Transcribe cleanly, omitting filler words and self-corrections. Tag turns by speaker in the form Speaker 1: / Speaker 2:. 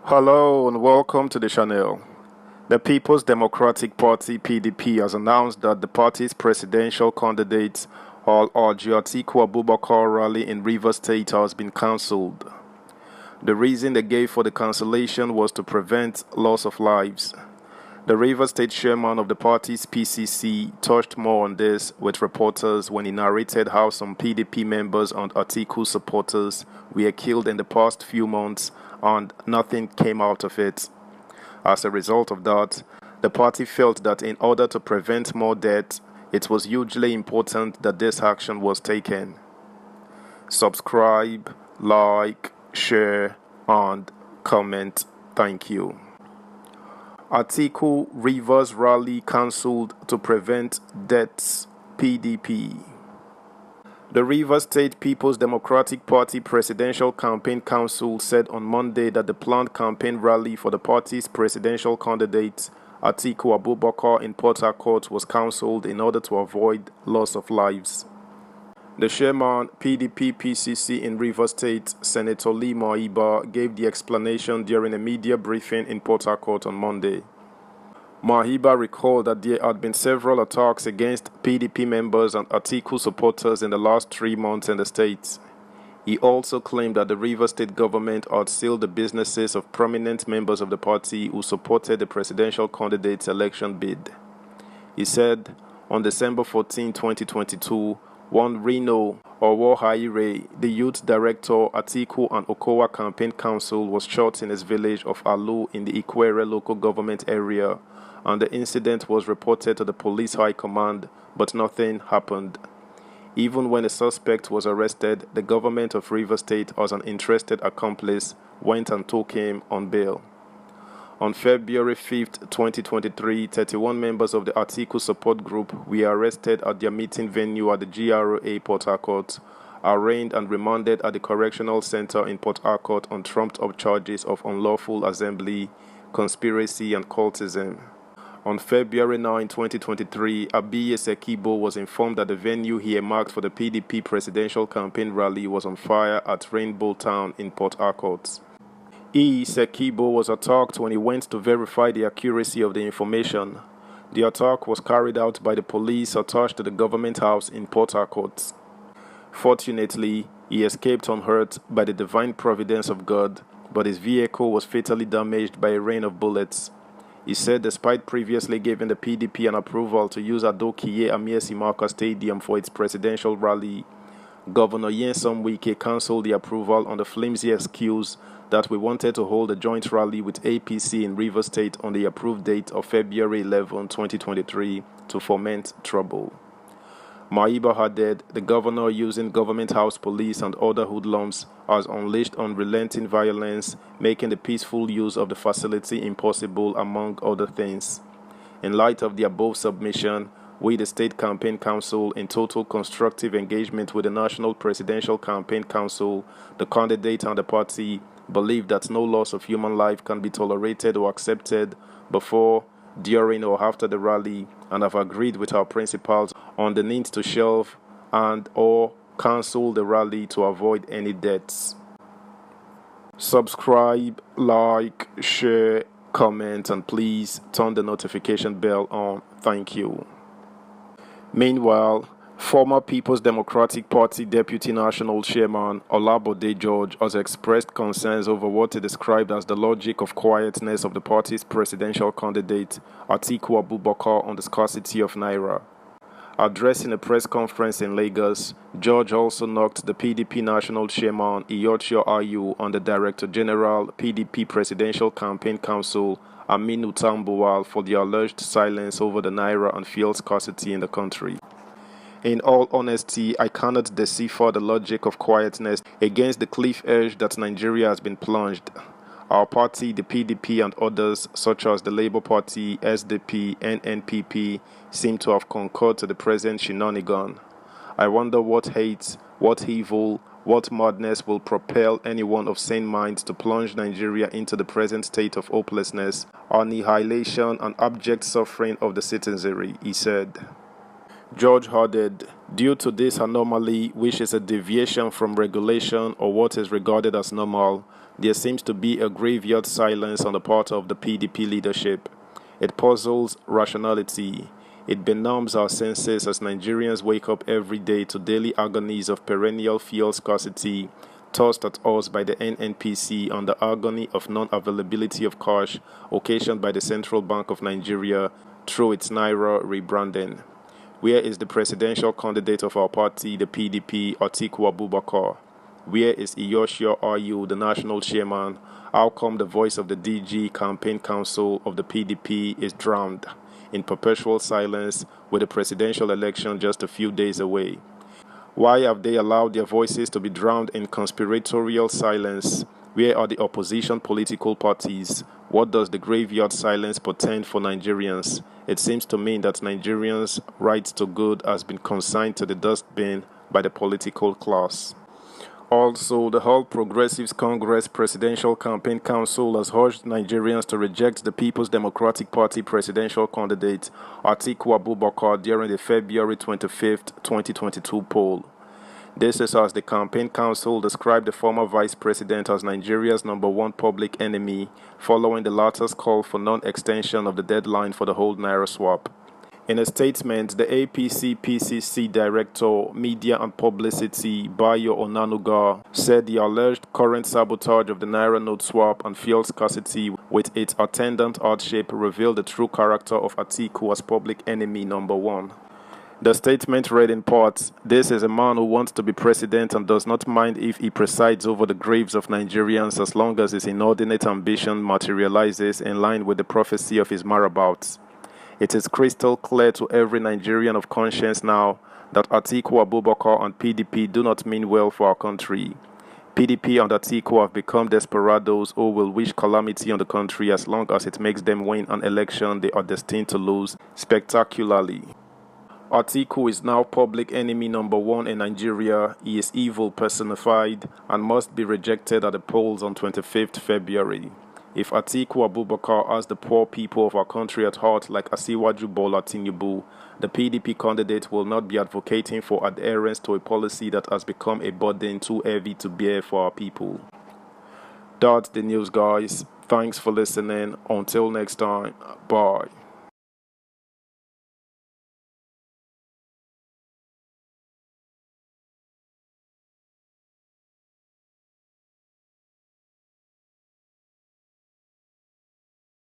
Speaker 1: Hello and welcome to the channel. The People's Democratic Party (PDP) has announced that the party's presidential candidate Atiku Abubakar rally in Rivers State has been cancelled. The reason they gave for the cancellation was to prevent loss of lives. The Rivers State chairman of the party's PCC touched more on this with reporters when he narrated how some PDP members and Atiku supporters were killed in the past few months and nothing came out of it. As a result of that, the party felt that in order to prevent more deaths, it was hugely important that this action was taken. Subscribe, like, share, and comment. Thank you. Atiku Rivers rally cancelled to prevent deaths. PDP. The Rivers State People's Democratic Party Presidential Campaign Council said on Monday that the planned campaign rally for the party's presidential candidate, Atiku Abubakar, in Port Harcourt was cancelled in order to avoid loss of lives. The chairman, PDP PCC in Rivers State, Senator Lee Mahiba, gave the explanation during a media briefing in Port Harcourt on Monday. Mahiba recalled that there had been several attacks against PDP members and Atiku supporters in the last 3 months in the state. He also claimed that the Rivers State government had sealed the businesses of prominent members of the party who supported the presidential candidate's election bid. He said, on December 14, 2022, one Reno Owohaire, the youth director, Atiku and Okowa Campaign Council, was shot in his village of Alu in the Ikwere local government area, and the incident was reported to the police high command, but nothing happened. Even when the suspect was arrested, the government of Rivers State, as an interested accomplice, went and took him on bail. On February 5, 2023, 31 members of the Atiku support group were arrested at their meeting venue at the GRA Port Harcourt, arraigned and remanded at the Correctional Center in Port Harcourt on trumped-up charges of unlawful assembly, conspiracy, and cultism. On February 9, 2023, Abiye Sekibo was informed that the venue he earmarked for the PDP presidential campaign rally was on fire at Rainbow Town in Port Harcourt. Sekibo was attacked when he went to verify the accuracy of the information. The attack was carried out by the police attached to the government house in Port Harcourt. Fortunately, he escaped unhurt by the divine providence of God, but his vehicle was fatally damaged by a rain of bullets. He said despite previously giving the PDP an approval to use Adokiye Amiesimaka Stadium for its presidential rally, Governor Nyesom Wike cancelled the approval on the flimsy excuse that we wanted to hold a joint rally with APC in Rivers State on the approved date of February 11, 2023 to foment trouble. Mahiba added the governor, using government house police and other hoodlums, has unleashed unrelenting violence, making the peaceful use of the facility impossible, among other things. In light of the above submission, we, the State Campaign Council, in total constructive engagement with the National Presidential Campaign Council, the candidate and the party, believe that no loss of human life can be tolerated or accepted before, during, or after the rally, and have agreed with our principals on the need to shelve and/or cancel the rally to avoid any deaths. Subscribe, like, share, comment, and please turn the notification bell on. Thank you. Meanwhile, former People's Democratic Party Deputy National Chairman Olabode George has expressed concerns over what he described as the logic of quietness of the party's presidential candidate Atiku Abubakar on the scarcity of Naira. Addressing a press conference in Lagos, George also knocked the PDP National Chairman Iyorchio Ayu and the Director General PDP Presidential Campaign Council Aminu Tambuwal for the alleged silence over the Naira and fuel scarcity in the country. In all honesty, I cannot decipher the logic of quietness against the cliff edge that Nigeria has been plunged. Our party, the PDP, and others, such as the Labour Party, SDP, and NPP, seem to have concurred to the present shenanigan. I wonder what hate, what evil, what madness will propel anyone of sane mind to plunge Nigeria into the present state of hopelessness, annihilation, and abject suffering of the citizenry, he said. George added, due to this anomaly, which is a deviation from regulation or what is regarded as normal, There seems to be a graveyard silence on the part of the PDP leadership. It puzzles rationality. It benumbs our senses as Nigerians wake up every day to daily agonies of perennial fuel scarcity tossed at us by the NNPC and the agony of non-availability of cash occasioned by the Central Bank of Nigeria through its Naira rebranding. Where is the presidential candidate of our party, the PDP, Atiku Abubakar? Where is Iyoshio Ayu, the national chairman? How come the voice of the DG campaign council of the PDP is drowned in perpetual silence with the presidential election just a few days away? Why have they allowed their voices to be drowned in conspiratorial silence? Where are the opposition political parties? What does the graveyard silence portend for Nigerians? It seems to me that Nigerians' right to good has been consigned to the dustbin by the political class. Also, the All Progressives Congress Presidential Campaign Council has urged Nigerians to reject the People's Democratic Party presidential candidate Atiku Abubakar during the February 25, 2022 poll. This is as the campaign council described the former vice president as Nigeria's #1 public enemy, following the latter's call for non-extension of the deadline for the whole Naira swap. In a statement, the APC-PCC Director, Media and Publicity, Bayo Onanuga, said the alleged current sabotage of the Naira note swap and fuel scarcity with its attendant hardship revealed the true character of Atiku as public enemy #1. The statement read in part, "This is a man who wants to be president and does not mind if he presides over the graves of Nigerians as long as his inordinate ambition materializes in line with the prophecy of his marabout. It is crystal clear to every Nigerian of conscience now that Atiku Abubakar and PDP do not mean well for our country. PDP and Atiku have become desperados who will wish calamity on the country as long as it makes them win an election they are destined to lose spectacularly. Atiku is now public enemy #1 in Nigeria. He is evil personified and must be rejected at the polls on 25th February. If Atiku Abubakar has the poor people of our country at heart like Asiwaju Bola Tinubu, the PDP candidate will not be advocating for adherence to a policy that has become a burden too heavy to bear for our people." That's the news, guys. Thanks for listening. Until next time, bye.